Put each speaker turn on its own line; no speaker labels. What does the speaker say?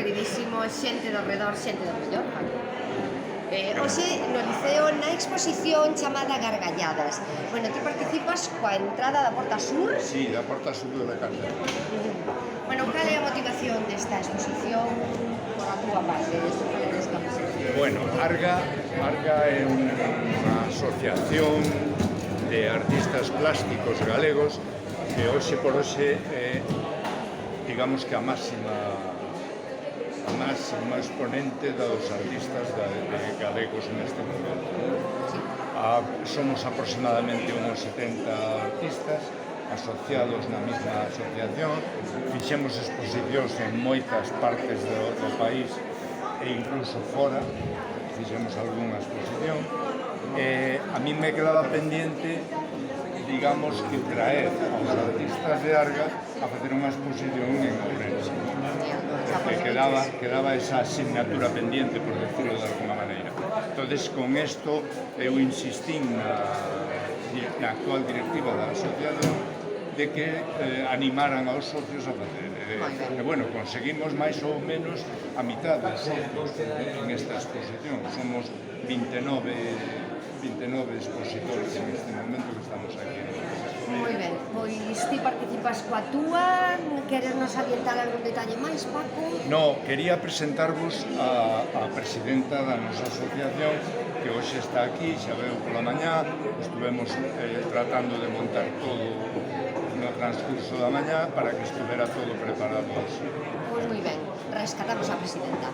queridísimo xente do redor, xente do Mallorca. Hoxe no Liceo na exposición chamada Gargalladas. Bueno, ti participas coa entrada da Porta Sur.
Sí, da Porta Sur da Cárcel.
Bueno, cal é a motivación desta exposición por a túa parte?
Bueno, Arga é unha asociación de artistas plásticos galegos que hoxe por hoxe é, digamos que a máxima exponente dos artistas galegos neste momento. Somos aproximadamente unos 70 artistas asociados na mesma asociación. Fixemos exposicións en moitas partes do país e incluso fora, fixemos algunha exposición. A mí me quedaba pendiente, digamos, que traer aos artistas de Arga a facer unha exposición en Ourense. Quedaba esa asignatura pendiente, por decirlo de alguna maneira. Entonces, con isto, eu insistín na actual directiva da asociación de que animaran aos socios a facer. E, bueno, conseguimos máis ou menos a mitad dos socios en esta exposición. Somos 29 expositores en este momento que estamos aquí.
Moi ben, pois ti participas coa túa, queres nos adiantar algún detalle máis, Paco?
No, quería presentarvos a presidenta da nosa asociación, que hoxe está aquí, xa veo pola mañá, estuvemos tratando de montar todo no transcurso da mañá para que estuvera todo preparado hoxe.
Pois moi ben, rescatamos a presidenta.